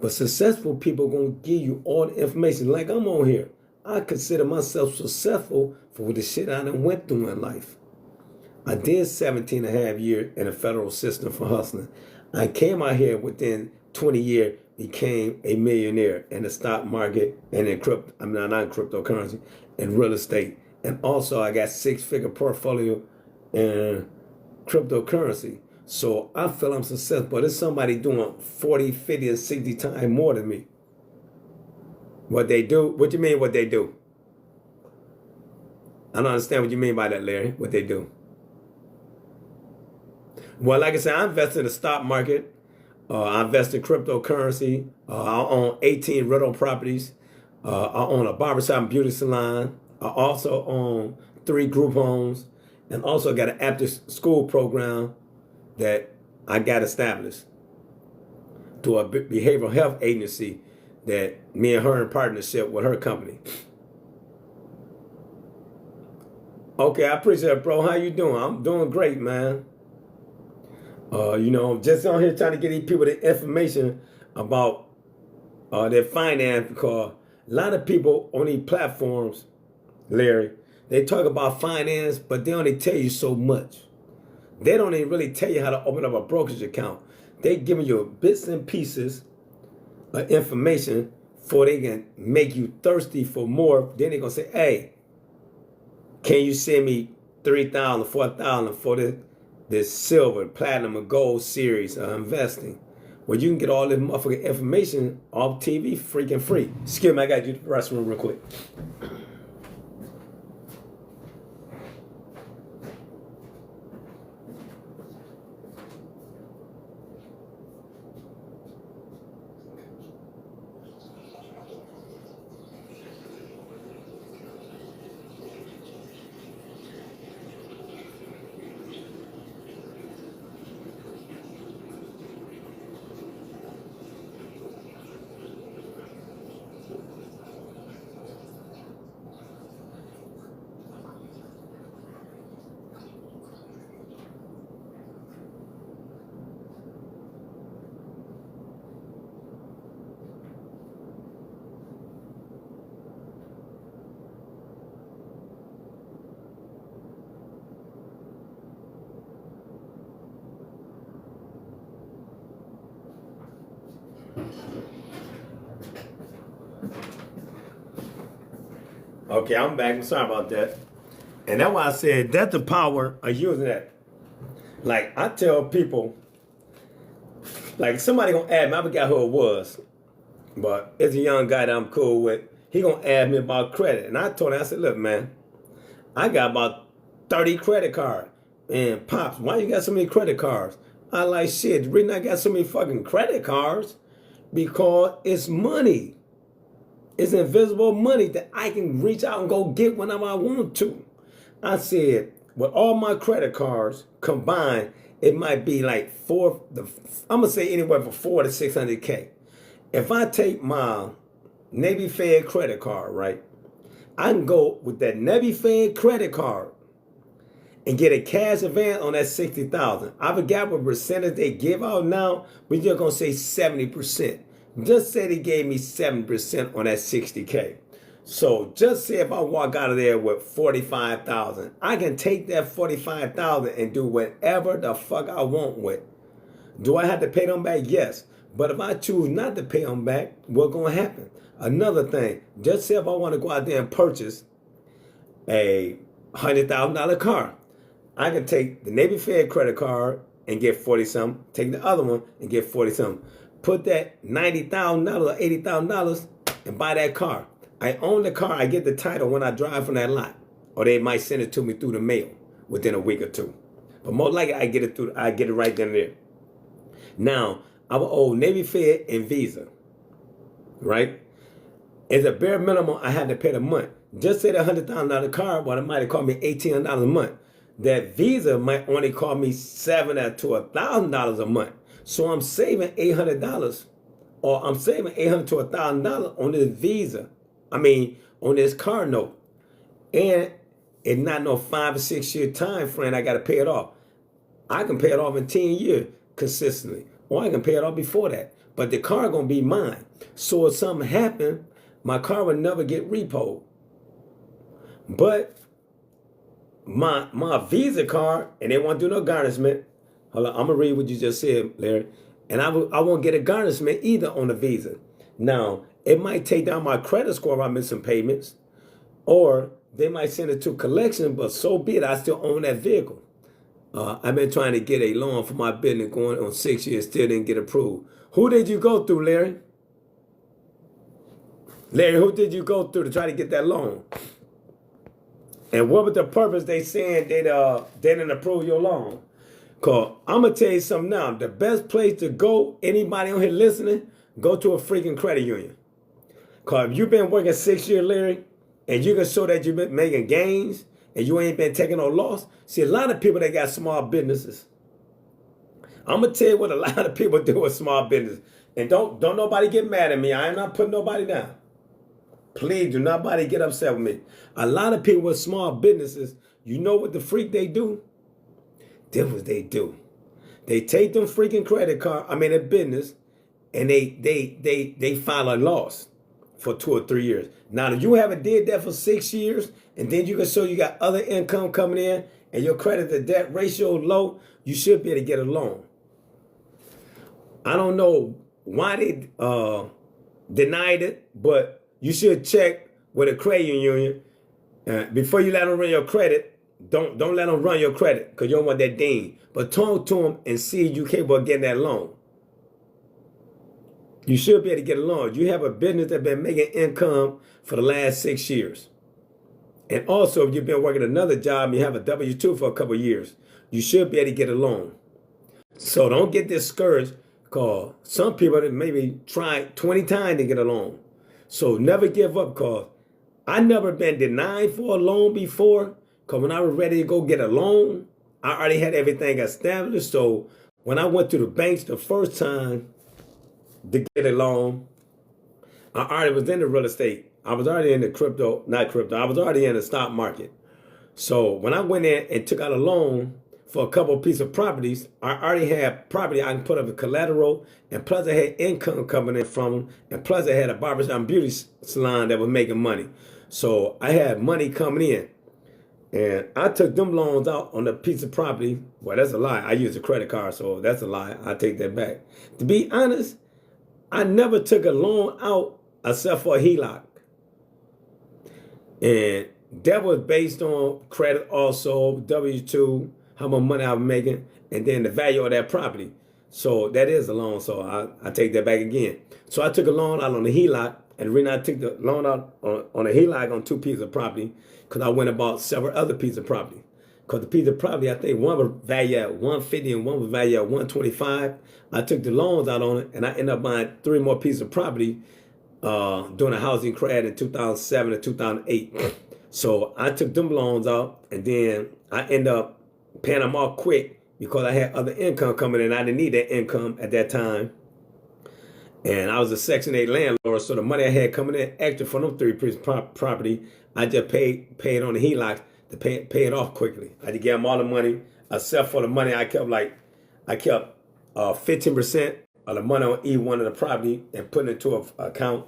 But successful people gonna give you all the information. Like I'm on here. I consider myself successful for the shit I done went through in life. I did 17 and a half years in the federal system for hustling. I came out here within 20 years, became a millionaire in the stock market and in not cryptocurrency, in real estate. And also I got 6-figure portfolio in cryptocurrency. So I feel I'm successful, but there's somebody doing 40, 50, and 60 times more than me. What they do? What you mean what they do? I don't understand what you mean by that, Larry. What they do? Well, like I said, I invest in the stock market. I invest in cryptocurrency. I own 18 rental properties. I own a barbershop and beauty salon. I also own 3 group homes, and also got an after school program that I got established to a behavioral health agency that me and her in partnership with her company. Okay, I appreciate it, bro. How you doing? I'm doing great, man. Just on here trying to get these people the information about their finance, because a lot of people on these platforms, Larry, They talk about finance, but they only tell you so much. They don't even really tell you how to open up a brokerage account. They giving you bits and pieces of information before they can make you thirsty for more. Then they're going to say, hey, can you send me 3,000, 4,000 for this silver, platinum, or gold series of investing? Well, you can get all this motherfucking information off TV freaking free. Excuse me, I got to use the restroom real quick. Okay, I'm back. I'm sorry about that. And that's why I said that's the power of using that. Like, I tell people, like, somebody gonna ask me, I forgot who it was, but it's a young guy that I'm cool with. He gonna ask me about credit. And I told him, I said, look, man, I got about 30 credit cards. And Pops, why you got so many credit cards? I like, shit, the reason I got so many fucking credit cards, because it's money. It's invisible money that I can reach out and go get whenever I want to. I said, with all my credit cards combined, it might be like I'm going to say anywhere from 4 to 600K. If I take my Navy Fed credit card, right, I can go with that Navy Fed credit card and get a cash advance on that 60,000. I forgot what percentage they give out now, but you're going to say 70%. Just say they gave me 7% on that 60K. So just say if I walk out of there with 45,000, I can take that 45,000 and do whatever the fuck I want with. Do I have to pay them back? Yes. But if I choose not to pay them back, what's going to happen? Another thing, just say if I want to go out there and purchase a $100,000 car, I can take the Navy Fed credit card and get 40 something, take the other one and get 40 something. Put that $90,000 or $80,000 and buy that car. I own the car. I get the title when I drive from that lot, or they might send it to me through the mail within a week or two. But most likely, I get it right then and there. Now, I will owe Navy Fed and Visa, right? As a bare minimum, I had to pay the month. Just say the $100,000 car, well, it might have cost me $1,800 a month. That Visa might only cost me $700 to $1,000 a month. So I'm saving $800, or I'm saving $800 to $1,000 on this Visa. On this car note. And it's not no 5 or 6 year time frame I got to pay it off. I can pay it off in 10 years consistently, or I can pay it off before that. But the car going to be mine. So if something happened, my car would never get repoed. But my Visa card, and they won't do no garnishment. Hold on, I'm going to read what you just said, Larry. And I won't get a garnishment either on the Visa. Now, it might take down my credit score if I miss some payments. Or they might send it to collection, but so be it. I still own that vehicle. I've been trying to get a loan for my business going on 6 years, still didn't get approved. Who did you go through, Larry? Larry, who did you go through to try to get that loan? And what was the purpose they saying they didn't approve your loan? Cause I'm gonna tell you something now. The best place to go, anybody on here listening, go to a freaking credit union. Cause if you've been working 6 years, Larry, and you can show that you've been making gains and you ain't been taking no loss. See, a lot of people that got small businesses. I'm gonna tell you what a lot of people do with small business. And don't nobody get mad at me. I am not putting nobody down. Please do nobody get upset with me. A lot of people with small businesses, you know what the freak they do? That's what they do. They take them freaking credit card, their business, and they file a loss. for 2 or 3 years. Now, if you haven't did that for 6 years, and then you can show you got other income coming in, and your credit to debt ratio is low, you should be able to get a loan. I don't know why they denied it, but you should check with a credit union before you let them run your credit. Don't let them run your credit because you don't want that ding. But talk to them and see if you're capable of getting that loan. You should be able to get a loan. You have a business that's been making income for the last 6 years. And also, if you've been working another job and you have a W-2 for a couple of years, you should be able to get a loan. So don't get discouraged because some people maybe tried 20 times to get a loan. So never give up because I never been denied for a loan before. Because when I was ready to go get a loan, I already had everything established. So when I went to the banks the first time to get a loan, I already was in the real estate. I was already in the I was already in the stock market. So when I went in and took out a loan for a couple of pieces of properties, I already had property I can put up a collateral, and plus I had income coming in from them, and plus I had a barbershop and beauty salon that was making money. So I had money coming in. And I took them loans out on a piece of property. Well, that's a lie. I used a credit card, so that's a lie. I take that back. To be honest, I never took a loan out except for a HELOC. And that was based on credit also, W-2, how much money I was making, and then the value of that property. So that is a loan, so I take that back again. So I took a loan out on the HELOC, and the reason I took the loan out on a HELOC on 2 pieces of property, because I went and bought several other pieces of property. Because the piece of property, I think one was valued at $150 and one was valued at $125. I took the loans out on it, and I ended up buying 3 more pieces of property during a housing crash in 2007 and 2008. So I took them loans out, and then I ended up paying them off quick because I had other income coming in. I didn't need that income at that time. And I was a Section 8 landlord, so the money I had coming in extra for them 3 pieces of property, I just paid on the HELOC to pay it off quickly. I just gave them all the money, except for the money I kept 15% of the money on each one of the property and putting it into an account,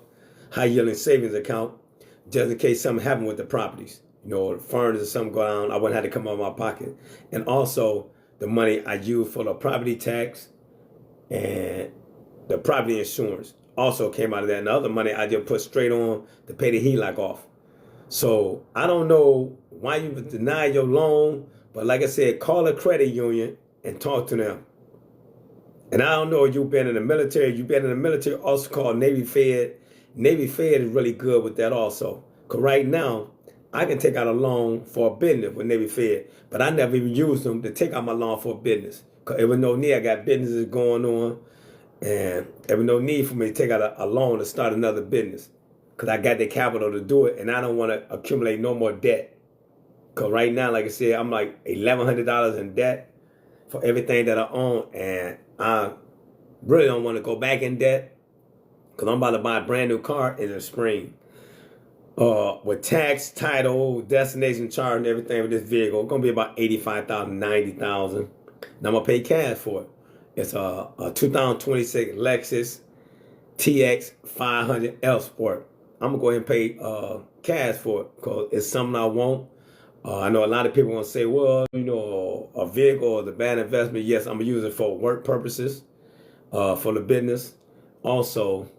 high yielding savings account, just in case something happened with the properties. You know, furnace or something go down, I wouldn't have to come out of my pocket. And also the money I used for the property tax and the property insurance also came out of that. And the other money I just put straight on to pay the HELOC off. So I don't know why you would deny your loan, but like I said, call a credit union and talk to them. And I don't know if you've been in the military. You've been in the military, also called Navy Fed. Navy Fed is really good with that also. Because right now, I can take out a loan for a business with Navy Fed, but I never even used them to take out my loan for a business. Because there was no need. I got businesses going on, and there was no need for me to take out a loan to start another business. Because I got the capital to do it, and I don't want to accumulate no more debt. Because right now, like I said, I'm like $1,100 in debt for everything that I own, and I really don't want to go back in debt because I'm about to buy a brand new car in the spring. With tax, title, destination charge, and everything with this vehicle, it's going to be about $85,000, $90,000. And I'm going to pay cash for it. It's a 2026 Lexus TX 500 L Sport. I'm going to go ahead and pay cash for it because it's something I want. I know a lot of people want to say, well, you know, a vehicle is a bad investment. Yes, I'm going to use it for work purposes, for the business. Also,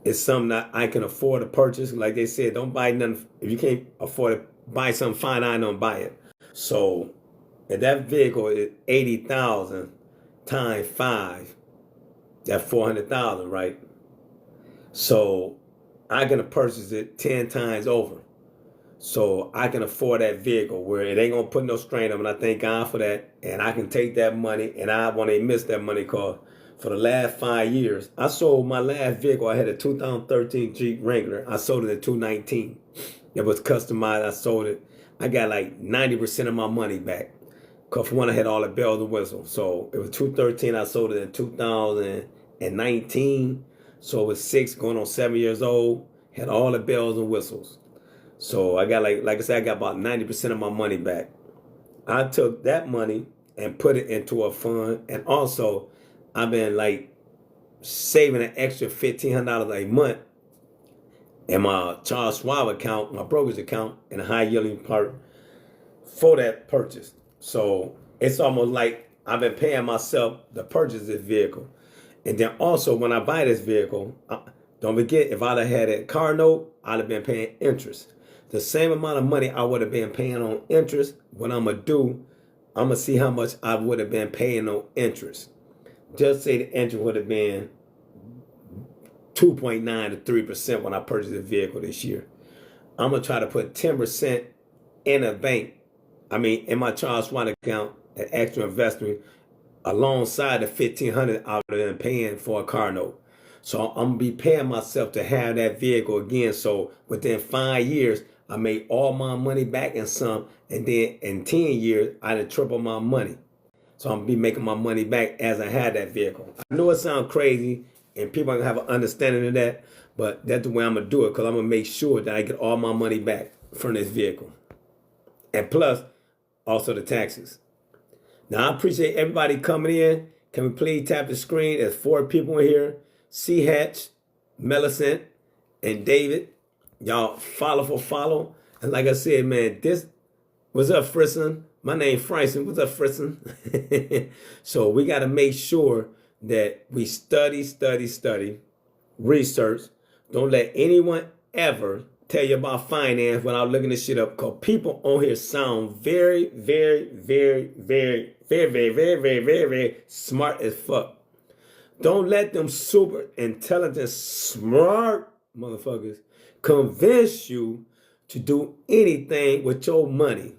it's something that I can afford to purchase. Like they said, don't buy nothing. If you can't afford to buy something fine, I don't buy it. So if that vehicle is $80,000 times 5, that's $400,000, right? So I'm going to purchase it 10 times over. So I can afford that vehicle where it ain't going to put no strain on it. And I thank God for that. And I can take that money, and I want to miss that money because for the last 5 years, I sold my last vehicle. I had a 2013 Jeep Wrangler. I sold it in 2019. It was customized. I sold it. I got like 90% of my money back. Because for one, I had all the bells and whistles. So it was 2013. I sold it in 2019. So it was 6 going on 7 years old. Had all the bells and whistles. So I got like I said, I got about 90% of my money back. I took that money and put it into a fund. And also, I've been like saving an extra $1,500 a month and my Charles Schwab account, my brokerage account, and a high yielding part for that purchase. So it's almost like I've been paying myself to purchase this vehicle. And then also when I buy this vehicle, don't forget, if I'd have had a car note, I'd have been paying interest. The same amount of money I would have been paying on interest, what I'm going to do, I'm going to see how much I would have been paying on interest. Just say the interest would have been 2.9 to 3% when I purchased the vehicle this year. I'm going to try to put 10% in a bank. In my Charles Schwab account, an extra investment alongside the $1,500 I've been paying for a car note. So I'm going to be paying myself to have that vehicle again. So within 5 years, I made all my money back and some. And then in 10 years, I done tripled my money. So I'm going to be making my money back as I had that vehicle. I know it sounds crazy and people are going to have an understanding of that. But that's the way I'm going to do it, because I'm going to make sure that I get all my money back from this vehicle. And plus, also the taxes. Now, I appreciate everybody coming in. Can we please tap the screen? There's 4 people in here. C. Hatch, Millicent, and David. Y'all follow for follow. And like I said, man, what's up, Frisson? My name Frisson. What's up, Frisson? So we got to make sure that we study, research. Don't let anyone ever tell you about finance without looking this shit up, because people on here sound very, very, very, very, very, very, very, very, very, very smart as fuck. Don't let them super intelligent, smart motherfuckers convince you to do anything with your money.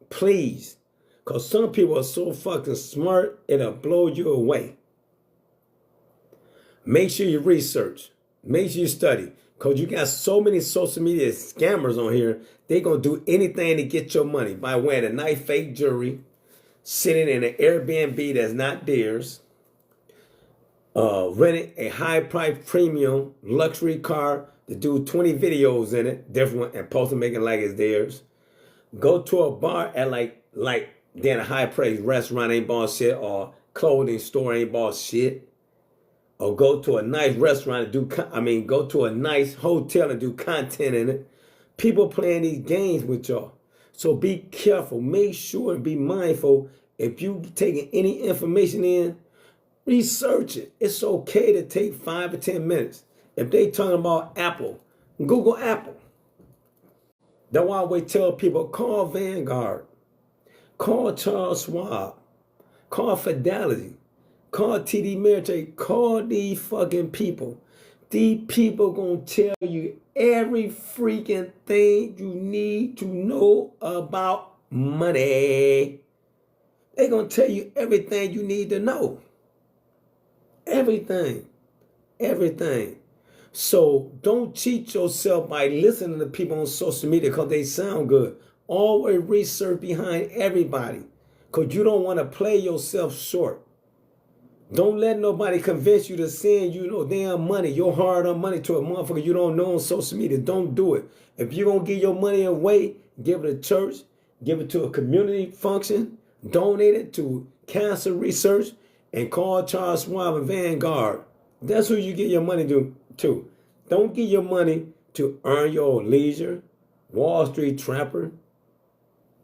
Please. Because some people are so fucking smart, it'll blow you away. Make sure you research. Make sure you study. Because you got so many social media scammers on here, they going to do anything to get your money by wearing a nice fake jewelry, sitting in an Airbnb that's not theirs, renting a high-priced premium luxury car to do 20 videos in it, different, and post them making like it's theirs. Go to a bar at like then a high-priced restaurant ain't bought shit, or clothing store ain't bought shit. Or go to a nice restaurant and go to a nice hotel and do content in it. People playing these games with y'all. So be careful. Make sure and be mindful. If you taking any information in, research it. It's okay to take 5 or 10 minutes. If they talking about Apple, Google Apple. That's why I always tell people, call Vanguard. Call Charles Schwab. Call Fidelity. Call TD Military. Call these fucking people. These people gonna tell you every freaking thing you need to know about money. They gonna tell you everything you need to know. Everything. Everything. So don't cheat yourself by listening to people on social media because they sound good. Always research behind everybody, because you don't want to play yourself short. Don't let nobody convince you to send you no damn money, your hard-earned money, to a motherfucker you don't know on social media. Don't do it. If you're going to give your money away, give it to church, give it to a community function, donate it to cancer research, and call Charles Schwab and Vanguard. That's who you give your money to. Don't give your money to Earn Your Leisure, Wall Street Trapper,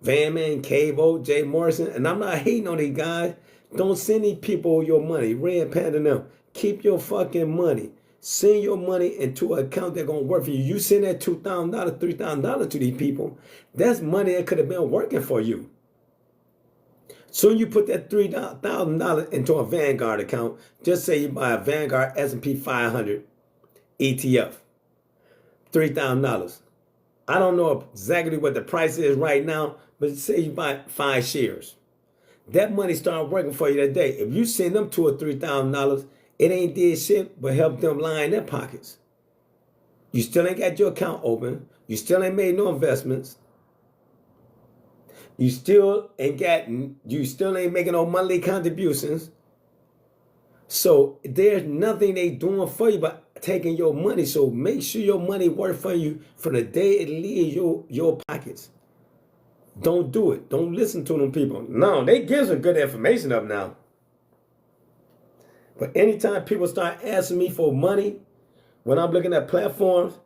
Van Man Cable, Jay Morrison. And I'm not hating on these guys. Don't send these people your money. Red Panda them. Keep your fucking money. Send your money into an account that's going to work for you. You send that $2,000, $3,000 to these people. That's money that could have been working for you. Soon you put that $3,000 into a Vanguard account. Just say you buy a Vanguard S&P 500 ETF. $3,000. I don't know exactly what the price is right now, but say you buy 5 shares. That money started working for you that day. If you send them $2,000 or $3,000, it ain't did shit but help them line their pockets. You still ain't got your account open. You still ain't made no investments. You still ain't making no monthly contributions. So there's nothing they doing for you but taking your money. So make sure your money work for you from the day it leaves your pockets. Don't do it. Don't listen to them people. No, they give some good information up now. But anytime people start asking me for money, when I'm looking at platforms,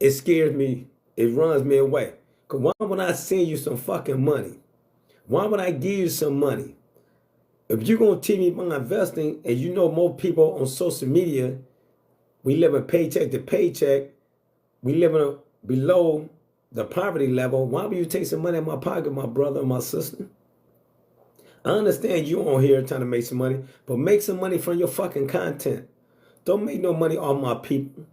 It scares me. It runs me away. Because why would I send you some fucking money? Why would I give you some money? If you're going to teach me about investing, and you know more people on social media, we live in paycheck to paycheck, we live in below the poverty level, why would you take some money out of my pocket, my brother or my sister? I understand you on here trying to make some money, but make some money from your fucking content. Don't make no money off my people.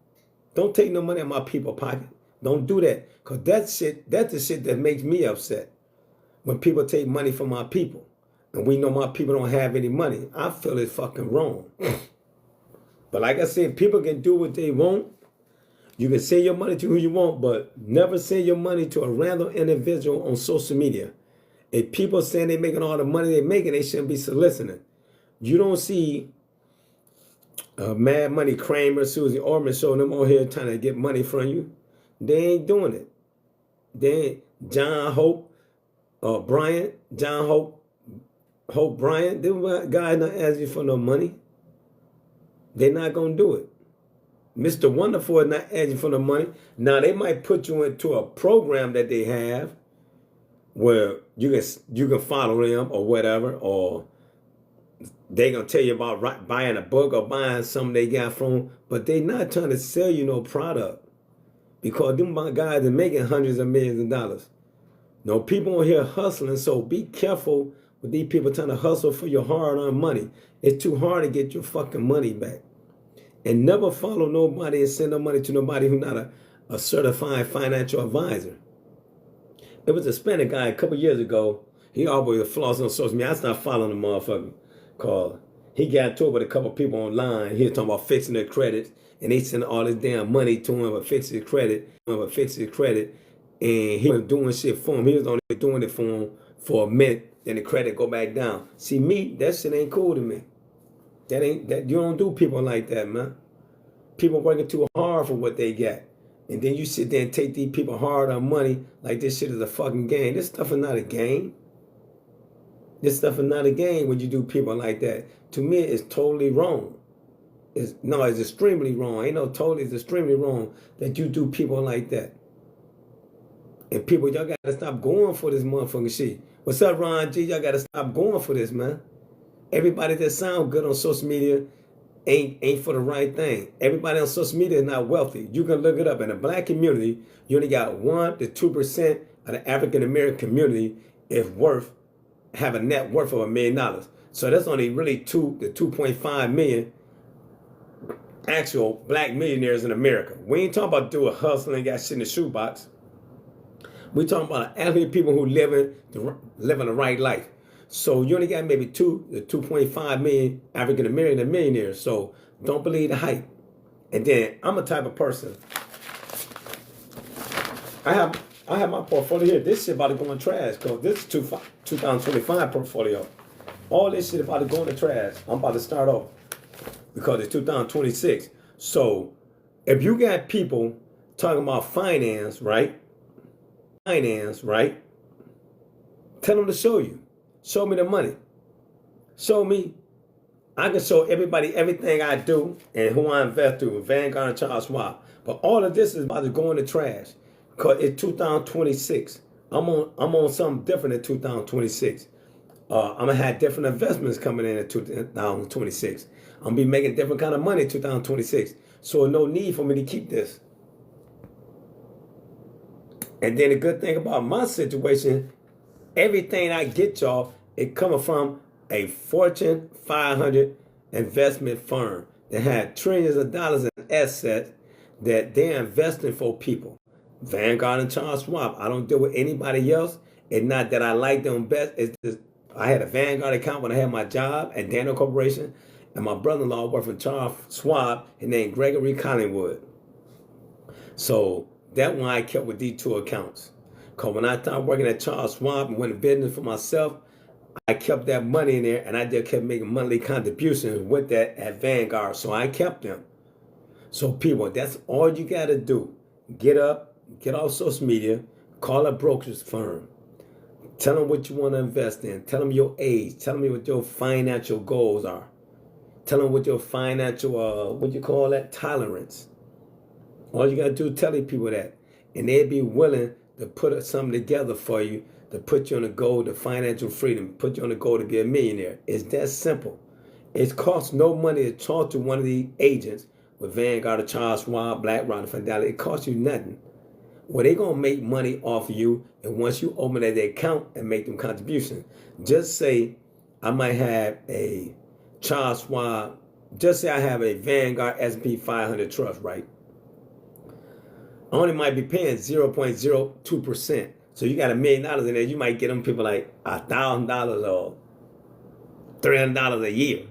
Don't take no money out of my people pocket. Don't do that. Because that's the shit that makes me upset. When people take money from my people. And we know my people don't have any money. I feel it's fucking wrong. But like I said, people can do what they want. You can send your money to who you want, but never send your money to a random individual on social media. If people saying they're making all the money they're making, they shouldn't be soliciting. You don't see Mad Money Kramer, Susie Orman showing them on here trying to get money from you. They ain't doing it. They ain't. John Hope, John Hope Bryant, them guys not asking you for no money. They're not going to do it. Mr. Wonderful is not asking for no money. Now, they might put you into a program that they have where you can follow them or whatever, or they going to tell you about buying a book or buying something they got from them, but they not trying to sell you no product because them guys are making hundreds of millions of dollars. No, people on here hustling, so be careful with these people trying to hustle for your hard-earned money. It's too hard to get your fucking money back. And never follow nobody and send no money to nobody who's not a certified financial advisor. It was a Hispanic guy a couple years ago. He always flossed on social media. I stopped following the motherfucker because he got into it with a couple people online. He was talking about fixing their credit, and they sent all this damn money to him to fix his credit, and he was doing shit for him. He was only doing it for him for a minute, then the credit go back down. See, me, that shit ain't cool to me. That you don't do people like that, man. People working too hard for what they got. And then you sit there and take these people hard on money like this shit is a fucking game. This stuff is not a game. This stuff is not a game when you do people like that. To me, it's totally wrong. It's extremely wrong. Ain't no totally, it's extremely wrong that you do people like that. And people, y'all got to stop going for this motherfucking shit. What's up, Ron G? Y'all got to stop going for this, man. Everybody that sound good on social media ain't for the right thing. Everybody on social media is not wealthy. You can look it up. In the black community, you only got 1 to 2% of the African American community have a net worth of $1 million. So that's only really 2 to 2.5 million actual black millionaires in America. We ain't talking about doing hustling and got shit in the shoebox. We talking about actually people who living the right life. So you only got maybe 2 to 2.5 million African American millionaires. So don't believe the hype. And then I'm a type of person. I have my portfolio here. This shit about to go in trash because this is 2025 portfolio. All this shit about to go in the trash. I'm about to start off because it's 2026. So if you got people talking about finance, right? Tell them to show you. Show me the money. Show me. I can show everybody everything I do and who I invest through, Vanguard and Charles Schwab. But all of this is about to go in the trash because it's 2026. I'm on something different in 2026. I'm gonna have different investments coming in 2026. I'm gonna be making different kind of money in 2026. So no need for me to keep this. And then the good thing about my situation, everything I get, y'all, it coming from a Fortune 500 investment firm that had trillions of dollars in assets that they're investing for people. Vanguard and Charles Schwab. I don't deal with anybody else. It's not that I like them best. It's just, I had a Vanguard account when I had my job at Daniel Corporation, and my brother-in-law worked for Charles Schwab. His name Gregory Collingwood. So that's why I kept with these two accounts. Because when I started working at Charles Schwab and went to business for myself, I kept that money in there and I just kept making monthly contributions with that at Vanguard. So I kept them. So people, that's all you got to do. Get up, get off social media, call a brokerage firm. Tell them what you want to invest in. Tell them your age. Tell them what your financial goals are. Tell them what your financial, tolerance. All you got to do is tell these people that. And they'd be willing to put something together for you to put you on the goal to financial freedom, put you on the goal to be a millionaire. It's that simple. It costs no money to talk to one of the agents with Vanguard or Charles Schwab, BlackRock, and Fidelity. It costs you nothing. Well, they're going to make money off of you. And once you open that account and make them contributions, just say I might have a Charles Schwab, just say I have a Vanguard S&P 500 trust, right? I only might be paying 0.02%. So you got $1 million in there. You might get them people like $1,000 or $300 a year.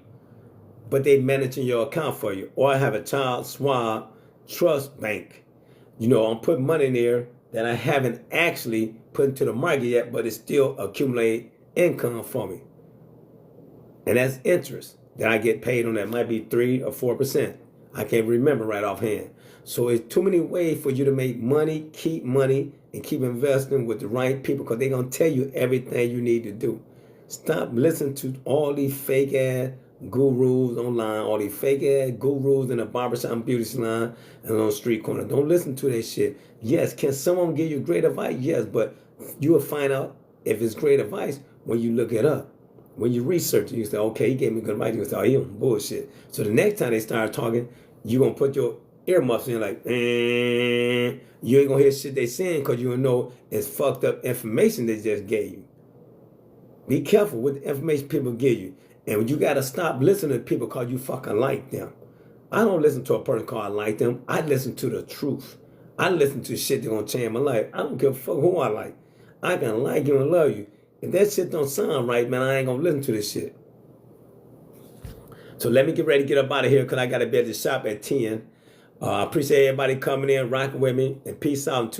But they managing your account for you. Or I have a Charles Schwab trust bank. You know, I'm putting money in there that I haven't actually put into the market yet, but it's still accumulating income for me. And that's interest that I get paid on that. Might be 3 or 4%. I can't remember right offhand. So it's too many ways for you to make money, and keep investing with the right people, because they're going to tell you everything you need to do. Stop listening to all these fake ass gurus online, all these fake ass gurus in the barbershop and beauty salon and on the street corner. Don't listen to that shit. Yes, can someone give you great advice? Yes, but you will find out if it's great advice when you look it up. When you research it, you say, okay, he gave me good advice. You say, oh, he on bullshit. So the next time they start talking, you're going to put your earmuffs in like, you ain't going to hear shit they saying, because you don't know it's fucked up information they just gave you. Be careful with the information people give you. And you got to stop listening to people because you fucking like them. I don't listen to a person because I like them. I listen to the truth. I listen to shit that's going to change my life. I don't give a fuck who I like. I can like you and love you. If that shit don't sound right, man, I ain't going to listen to this shit. So let me get ready to get up out of here because I got to be at the shop at 10. I appreciate everybody coming in, rocking with me, and peace out.